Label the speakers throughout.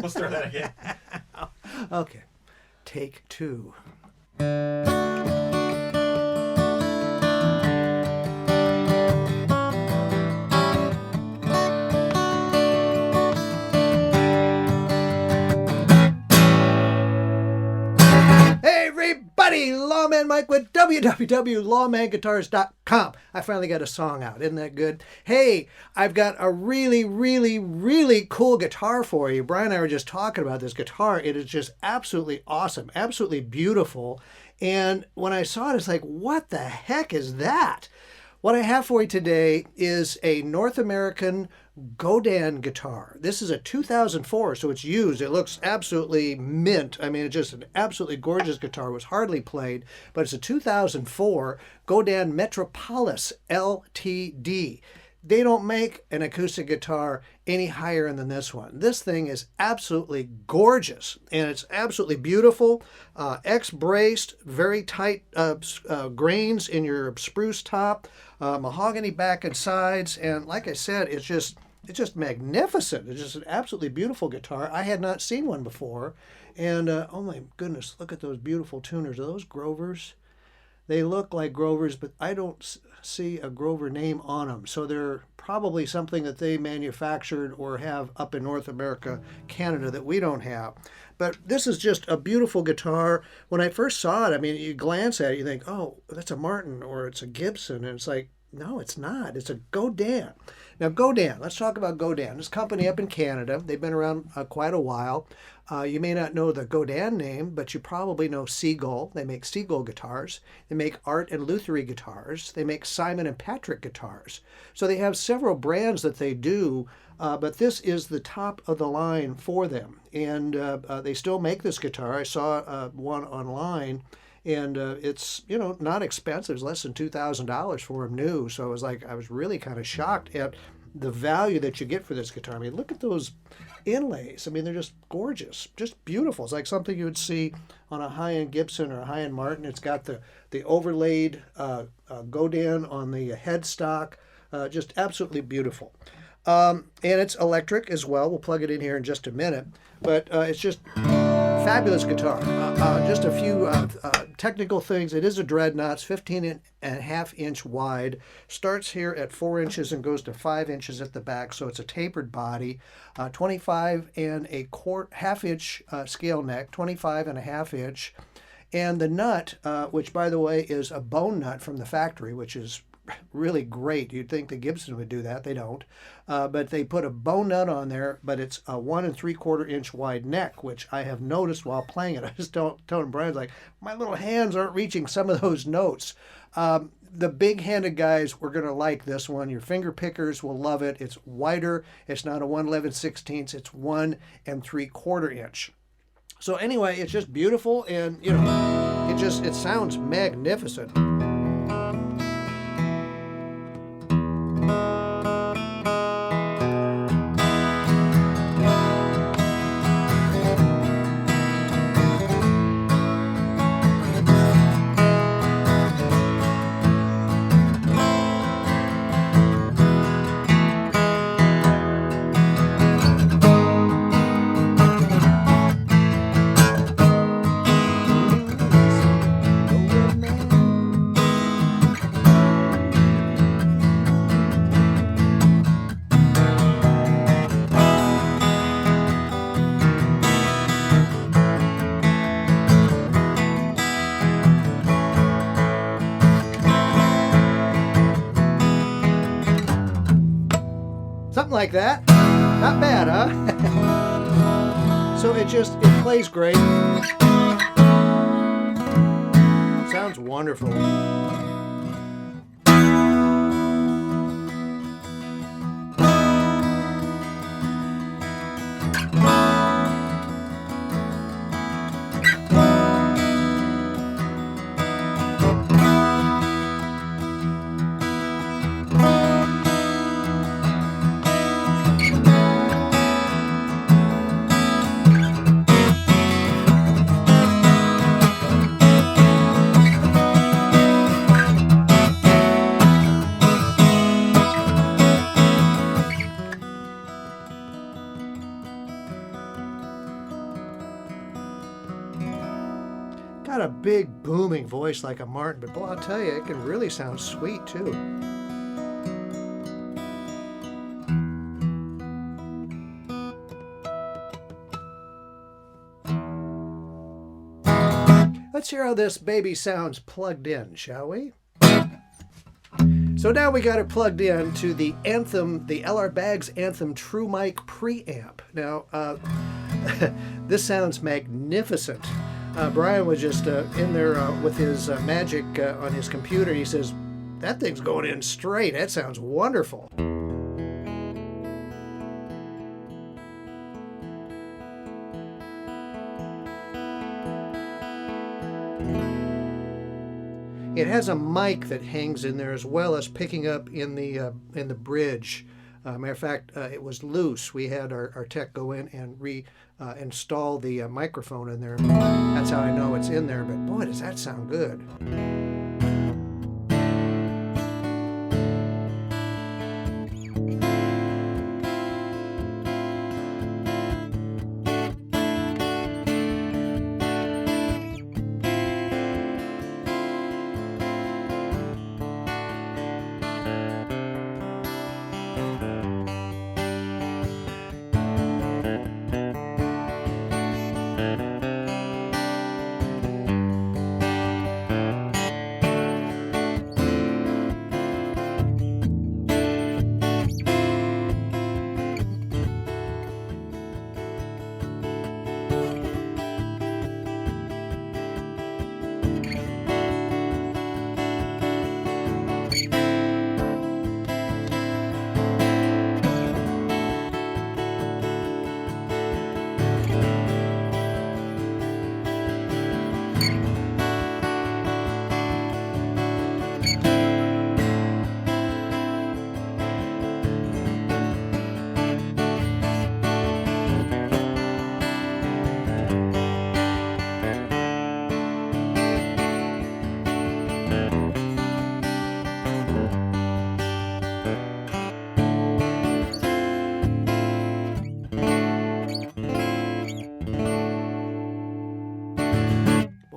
Speaker 1: Let's start that again.
Speaker 2: Okay, take two. Hey everybody, Lawman Mike with www.lawmanguitars.com. I finally got a song out. Isn't that good? Hey, I've got a really, really, really cool guitar for you. Brian and I were just talking about this guitar. It is just absolutely awesome, absolutely beautiful. And when I saw it, it's like, what the heck is that? What I have for you today is a North American Godin guitar. This is a 2004, so it's used. It looks absolutely mint. I mean, it's just an absolutely gorgeous guitar. It was hardly played, but it's a 2004 Godin Metropolis LTD. They don't make an acoustic guitar any higher than this one. This thing is absolutely gorgeous, and it's absolutely beautiful. X-braced, very tight grains in your spruce top, mahogany back and sides, and like I said, it's just magnificent. It's just an absolutely beautiful guitar. I had not seen one before, and oh my goodness, look at those beautiful tuners. Are those Grovers? They look like Grovers, but I don't see a Grover name on them. So they're probably something that they manufactured or have up in North America, Canada, that we don't have. But this is just a beautiful guitar. When I first saw it, I mean, you glance at it, you think, oh, that's a Martin or it's a Gibson. And it's like, no, it's not. It's a Godin. Now, Godin, let's talk about Godin. This company up in Canada, they've been around quite a while. You may not know the Godin name, but you probably know Seagull. They make Seagull guitars. They make Art and Lutherie guitars. They make Simon and Patrick guitars. So they have several brands that they do, but this is the top of the line for them. And they still make this guitar. I saw one online. And it's, you know, not expensive. It's less than $2,000 for them new. So it was like, I was really kind of shocked at the value that you get for this guitar. I mean, look at those inlays. I mean, they're just gorgeous, just beautiful. It's like something you would see on a high-end Gibson or a high-end Martin. It's got the overlaid Godin on the headstock, just absolutely beautiful. And it's electric as well. We'll plug it in here in just a minute. But it's just fabulous guitar. Just a few technical things. It is a Dreadnought. It's 15.5 inch wide. Starts here at 4 inches and goes to 5 inches at the back. So it's a tapered body. 25.25 inch scale neck. 25.5 inch. And the nut, which by the way is a bone nut from the factory, which is really great. You'd think the Gibson would do that. They don't. But they put a bone nut on there, but it's a 1 3/4 inch wide neck, which I have noticed while playing it. I just told Brian, like, my little hands aren't reaching some of those notes. The big-handed guys were going to like this one. Your finger pickers will love it. It's wider. It's not a 1/11/16. It's 1 3/4 inch. So anyway, it's just beautiful, and you know, it sounds magnificent. Something like that. Not bad, huh? So it plays great. Sounds wonderful. Got a big booming voice like a Martin, but boy, I'll tell you, it can really sound sweet too. Let's hear how this baby sounds plugged in, shall we? So now we got it plugged in to the Anthem, the LR Baggs Anthem Tru-Mic Preamp. Now, this sounds magnificent. Brian was just in there with his magic on his computer. He says, that thing's going in straight. That sounds wonderful. It has a mic that hangs in there as well as picking up in the bridge. Matter of fact, it was loose. We had our tech go in and install the microphone in there. That's how I know it's in there, but boy, does that sound good.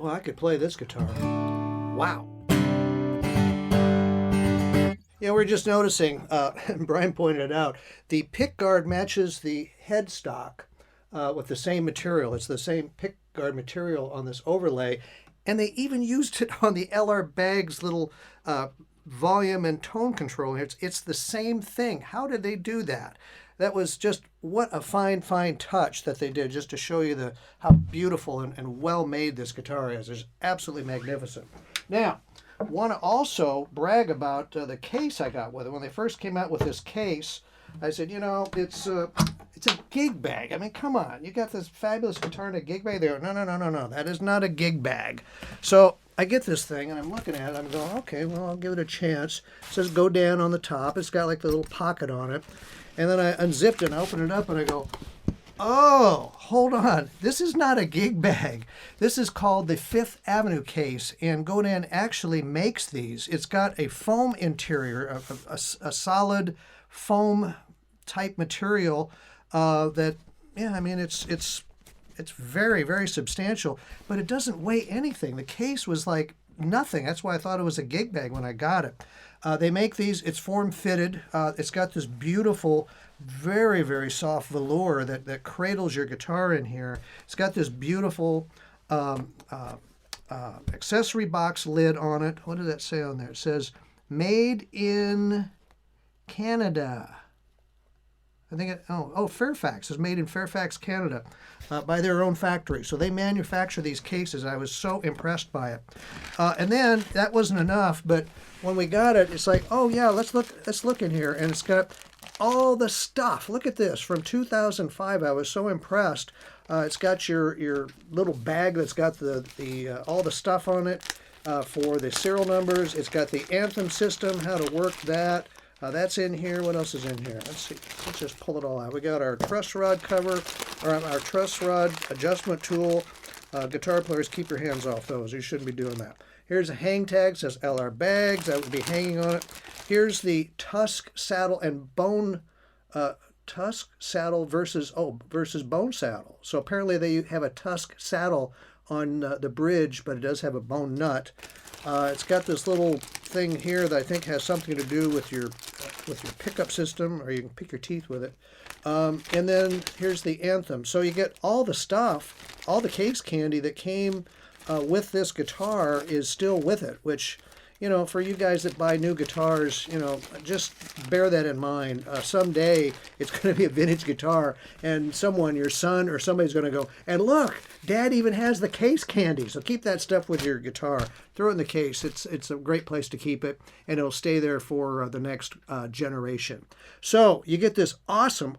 Speaker 2: I could play this guitar. Wow. Yeah, we're just noticing, Brian pointed out, the pick guard matches the headstock with the same material. It's the same pick guard material on this overlay. And they even used it on the LR Baggs little volume and tone controller. It's the same thing. How did they do that? That was just, what a fine touch that they did, just to show you how beautiful and well made this guitar is. It's absolutely magnificent. Now, I want to also brag about the case I got with it. When they first came out with this case, I said, you know, it's a gig bag. I mean, come on, you got this fabulous guitar in a gig bag. They go, no, that is not a gig bag. So I get this thing and I'm looking at it. I'm going, okay, well, I'll give it a chance. It says Godin on the top. It's got like the little pocket on it. And then I unzipped it and opened it up and I go, oh, hold on. This is not a gig bag. This is called the Fifth Avenue case, and Godin actually makes these. It's got a foam interior, a solid foam type material that, yeah, I mean, it's very, very substantial, but it doesn't weigh anything. The case was like nothing. That's why I thought it was a gig bag when I got it. They make these, it's form fitted. It's got this beautiful, very, very soft velour that cradles your guitar in here. It's got this beautiful accessory box lid on it. What does that say on there? It says, made in Canada. I think Fairfax. It's made in Fairfax, Canada, by their own factory. So they manufacture these cases. I was so impressed by it. And then that wasn't enough, but when we got it, it's like, oh yeah, let's look in here, and it's got all the stuff. Look at this from 2005. I was so impressed. It's got your little bag that's got the all the stuff on it for the serial numbers. It's got the Anthem system, how to work that. That's in here. What else is in here? Let's see. Let's just pull it all out. We got our truss rod cover, or our truss rod adjustment tool. Guitar players, keep your hands off those. You shouldn't be doing that. Here's a hang tag. It says LR Baggs. That would be hanging on it. Here's the TUSQ saddle and bone. TUSQ saddle versus bone saddle. So apparently they have a TUSQ saddle on the bridge, but it does have a bone nut. It's got this little thing here that I think has something to do with your pickup system, or you can pick your teeth with it. And then here's the Anthem. So you get all the stuff, all the case candy that came with this guitar is still with it, which, you know, for you guys that buy new guitars, you know, just bear that in mind. Someday it's going to be a vintage guitar, and someone, your son or somebody's going to go, and look, Dad even has the case candy. So keep that stuff with your guitar. Throw it in the case. It's a great place to keep it, and it'll stay there for the next generation. So you get this awesome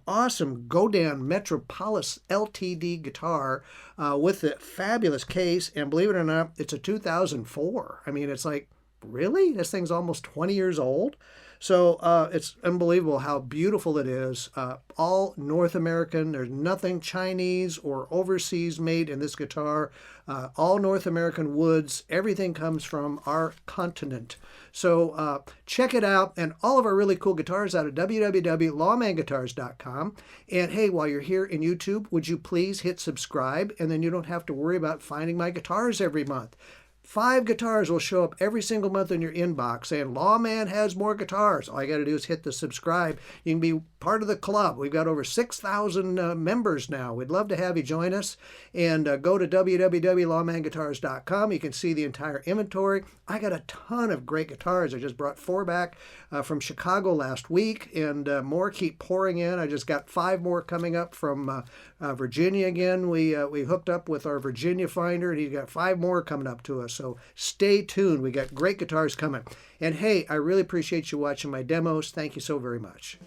Speaker 2: Godin Metropolis LTD guitar with the fabulous case, and believe it or not, it's a 2004. I mean, it's like, really? This thing's almost 20 years old? So it's unbelievable how beautiful it is. All North American. There's nothing Chinese or overseas made in this guitar. All North American woods. Everything comes from our continent. So check it out. And all of our really cool guitars out at www.lawmanguitars.com. And hey, while you're here in YouTube, would you please hit subscribe? And then you don't have to worry about finding my guitars every month. 5 guitars will show up every single month in your inbox saying, Lawman has more guitars. All you got to do is hit the subscribe. You can be part of the club. We've got over 6,000 members now. We'd love to have you join us. And go to www.lawmanguitars.com. You can see the entire inventory. I got a ton of great guitars. I just brought 4 back from Chicago last week, and more keep pouring in. I just got 5 more coming up from Virginia again. We hooked up with our Virginia finder, and he got 5 more coming up to us. So stay tuned. We got great guitars coming. And hey, I really appreciate you watching my demos. Thank you so very much.